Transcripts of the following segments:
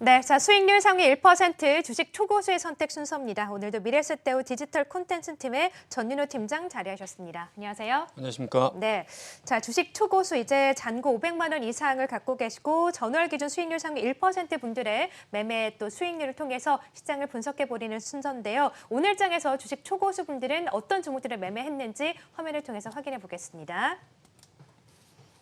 네, 자 수익률 상위 1% 주식 초고수의 선택 순서입니다. 오늘도 미래에셋대우 디지털 콘텐츠 팀의 전윤호 팀장 자리하셨습니다. 안녕하세요. 안녕하십니까. 네, 자 주식 초고수 이제 잔고 500만 원 이상을 갖고 계시고 전월 기준 수익률 상위 1% 분들의 매매 또 수익률을 통해서 시장을 분석해 보리는 순서인데요. 오늘 장에서 주식 초고수 분들은 어떤 종목들을 매매했는지 화면을 통해서 확인해 보겠습니다.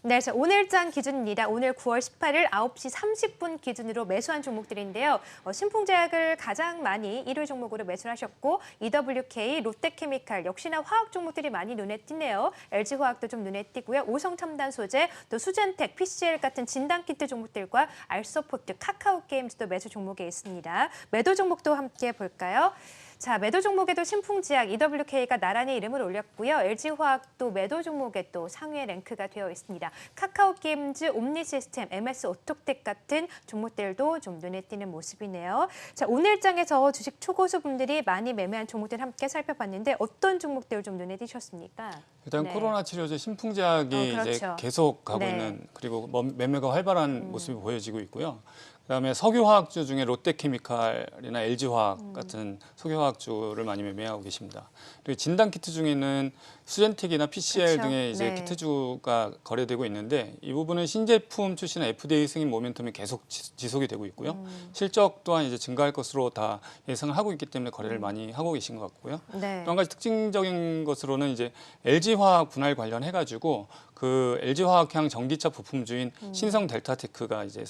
네, 자, 오늘 장 기준입니다. 오늘 9월 18일 9시 30분 기준으로 매수한 종목들인데요. 신풍제약을 가장 많이 1위 종목으로 매수를 하셨고 EWK, 롯데케미칼 역시나 화학 종목들이 많이 눈에 띄네요. LG화학도 좀 눈에 띄고요. 오성첨단소재, 또 수젠텍, PCL 같은 진단키트 종목들과 알서포트, 카카오게임즈도 매수 종목에 있습니다. 매도 종목도 함께 볼까요? 자, 매도 종목에도 신풍제약, EWK가 나란히 이름을 올렸고요. LG화학도 매도 종목에 또 상위에 랭크가 되어 있습니다. 카카오게임즈, 옴니시스템, MS오톡텍 같은 종목들도 좀 눈에 띄는 모습이네요. 자, 오늘 장에서 주식 초고수 분들이 많이 매매한 종목들 함께 살펴봤는데 어떤 종목들 좀 눈에 띄셨습니까? 일단 네. 코로나 치료제 신풍제약이 그렇죠. 이제 계속 가고 네. 있는, 그리고 매매가 활발한 모습이 보여지고 있고요. 그다음에 석유화학주 중에 롯데케미칼이나 LG화학 같은 석유화학주를 많이 매매하고 계십니다. 그리고 진단키트 중에는 수젠텍이나 PCL 그렇죠. 등의 이제 네. 키트주가 거래되고 있는데 이 부분은 신제품 출시나 FDA 승인 모멘텀이 계속 지속이 되고 있고요. 실적 또한 이제 증가할 것으로 다 예상을 하고 있기 때문에 거래를 많이 하고 계신 것 같고요. 네. 또 한 가지 특징적인 것으로는 이제 LG화학 분할 관련해가지고 그 LG화학향 전기차 부품주인 신성 델타테크가 이제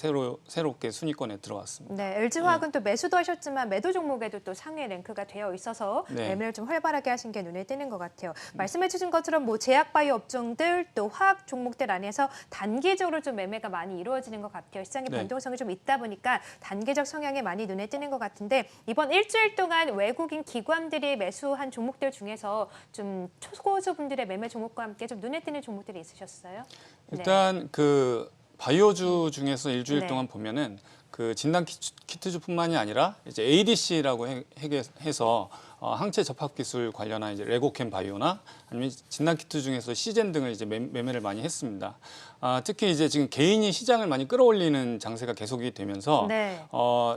새롭게 순위권에 들어왔습니다. 네, LG화학은 또 매수도 하셨지만 매도 종목에도 또 상위 랭크가 되어 있어서 네. 매매를 좀 활발하게 하신 게 눈에 띄는 것 같아요. 말씀해 주신 것처럼 뭐 제약바이오 업종들 또 화학 종목들 안에서 단기적으로 좀 매매가 많이 이루어지는 것 같아요. 시장의 네. 변동성이 좀 있다 보니까 단기적 성향이 많이 눈에 띄는 것 같은데 이번 일주일 동안 외국인 기관들이 매수한 종목들 중에서 좀 초고수 분들의 매매 종목과 함께 좀 눈에 띄는 종목들이 있으셨어요? 일단 그 바이오주 중에서 일주일 네. 동안 보면은 그 진단 키트주뿐만이 아니라 이제 ADC라고 해서 항체 접합 기술 관련한 이제 레고캠 바이오나 아니면 진단 키트 중에서 시젠 등을 이제 매매를 많이 했습니다. 특히 이제 지금 개인이 시장을 많이 끌어올리는 장세가 계속이 되면서 네.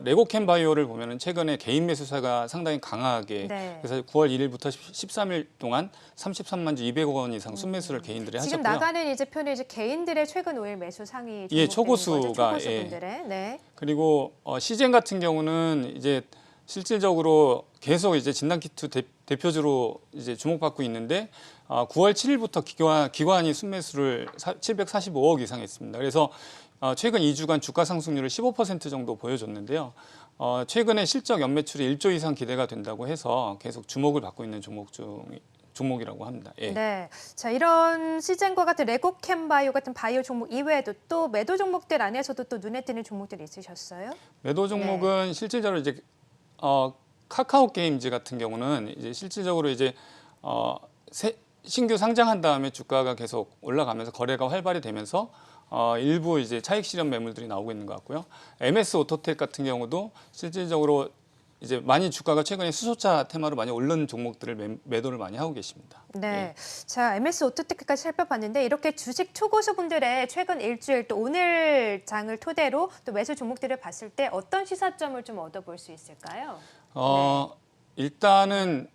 레고캠 바이오를 보면은 최근에 개인 매수세가 상당히 강하게 네. 그래서 9월 1일부터 13일 동안 33만 주 200억 원 이상 순매수를 개인들이 지금 하셨고요. 나가는 이제 표는 이제 개인들의 최근 5일 매수 상위 예, 종목들인 거죠, 초고수가, 초고수분들의. 네. 그리고 시젠 같은 경우는 이제 실질적으로 계속 이제 진단키트 대표주로 이제 주목받고 있는데 9월 7일부터 기관이 순매수를 745억 이상 했습니다. 그래서 최근 2주간 주가 상승률을 15% 정도 보여줬는데요. 최근에 실적 연매출이 1조 이상 기대가 된다고 해서 계속 주목을 받고 있는 종목이라고 합니다. 예. 네. 자, 이런 시젠과 같은 레고캠 바이오 같은 바이오 종목 이외에도 또 매도 종목들 안에서도 또 눈에 띄는 종목들이 있으셨어요? 매도 종목은 실질적으로 이제 카카오 게임즈 같은 경우는 이제 실질적으로 이제 신규 상장한 다음에 주가가 계속 올라가면서 거래가 활발히 되면서 일부 이제 차익 실현 매물들이 나오고 있는 것 같고요. MS 오토텍 같은 경우도 실질적으로 이제 많이 주가가 최근에 수소차 테마로 많이 오른 종목들을 매도를 많이 하고 계십니다. 네. 자, MS 오토테크까지 살펴봤는데 이렇게 주식 초고수분들의 최근 일주일 또 오늘 장을 토대로 또 매수 종목들을 봤을 때 어떤 시사점을 좀 얻어볼 수 있을까요? 일단은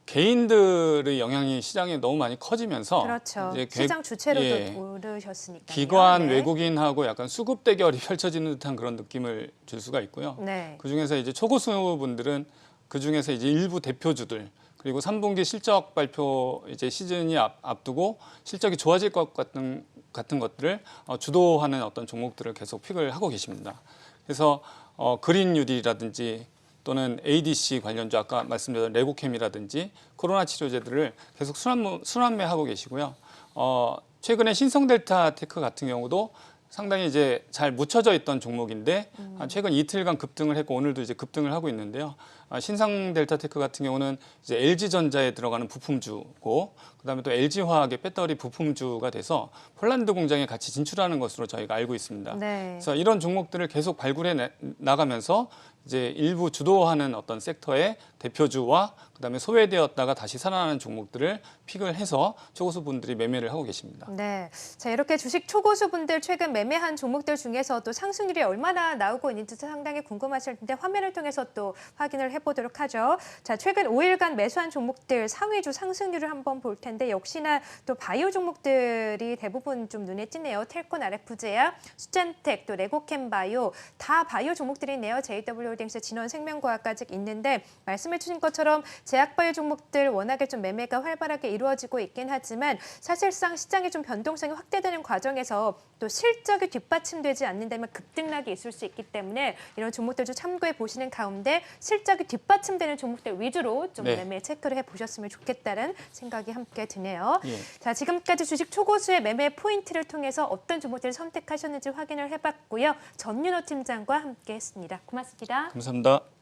개인들의 영향이 시장에 너무 많이 커지면서 그렇죠. 이제 시장 주체로도 예, 오르셨으니까요. 기관 네. 외국인하고 약간 수급 대결이 펼쳐지는 듯한 그런 느낌을 줄 수가 있고요. 네. 그 중에서 이제 초고수 분들은 그 중에서 이제 일부 대표주들 그리고 3분기 실적 발표 이제 시즌이 앞두고 실적이 좋아질 것 같은 것들을 주도하는 어떤 종목들을 계속 픽을 하고 계십니다. 그래서 그린 뉴딜이라든지 또는 ADC 관련주 아까 말씀드린 레고캠이라든지 코로나 치료제들을 계속 순환매하고 계시고요. 최근에 신성델타 테크 같은 경우도 상당히 이제 잘 묻혀져 있던 종목인데 최근 이틀간 급등을 했고 오늘도 이제 급등을 하고 있는데요. 신성델타테크 같은 경우는 이제 LG전자에 들어가는 부품주고 그다음에 또 LG화학의 배터리 부품주가 돼서 폴란드 공장에 같이 진출하는 것으로 저희가 알고 있습니다. 네. 그래서 이런 종목들을 계속 발굴해 나가면서 이제 일부 주도하는 어떤 섹터의 대표주와 그다음에 소외되었다가 다시 살아나는 종목들을 픽을 해서 초고수분들이 매매를 하고 계십니다. 네. 자, 이렇게 주식 초고수분들 최근 매매한 종목들 중에서도 상승률이 얼마나 나오고 있는지 상당히 궁금하실 텐데 화면을 통해서 또 확인을 해보도록 하죠. 자, 최근 5일간 매수한 종목들 상위주 상승률을 한번 볼 텐데 역시나 또 바이오 종목들이 대부분 좀 눈에 띄네요. 텔콘, RF제약, 수젠텍, 또 레고캠바이오 다 바이오 종목들이네요. JW홀딩스, 진원생명과학까지 있는데 말씀해 주신 것처럼 제약바이오 종목들 워낙에 좀 매매가 활발하게 이루어지고 있긴 하지만 사실상 시장의 좀 변동성이 확대되는 과정에서 또 실적이 뒷받침되지 않는다면 급등락이 있을 수 있기 때문에 이런 종목들 좀 참고해 보시는 가운데 실적이 뒷받침되는 종목들 위주로 좀 네. 매매 체크를 해보셨으면 좋겠다는 생각이 함께 드네요. 예. 자, 지금까지 주식 초고수의 매매 포인트를 통해서 어떤 종목들을 선택하셨는지 확인을 해봤고요. 전윤호 팀장과 함께했습니다. 고맙습니다. 감사합니다.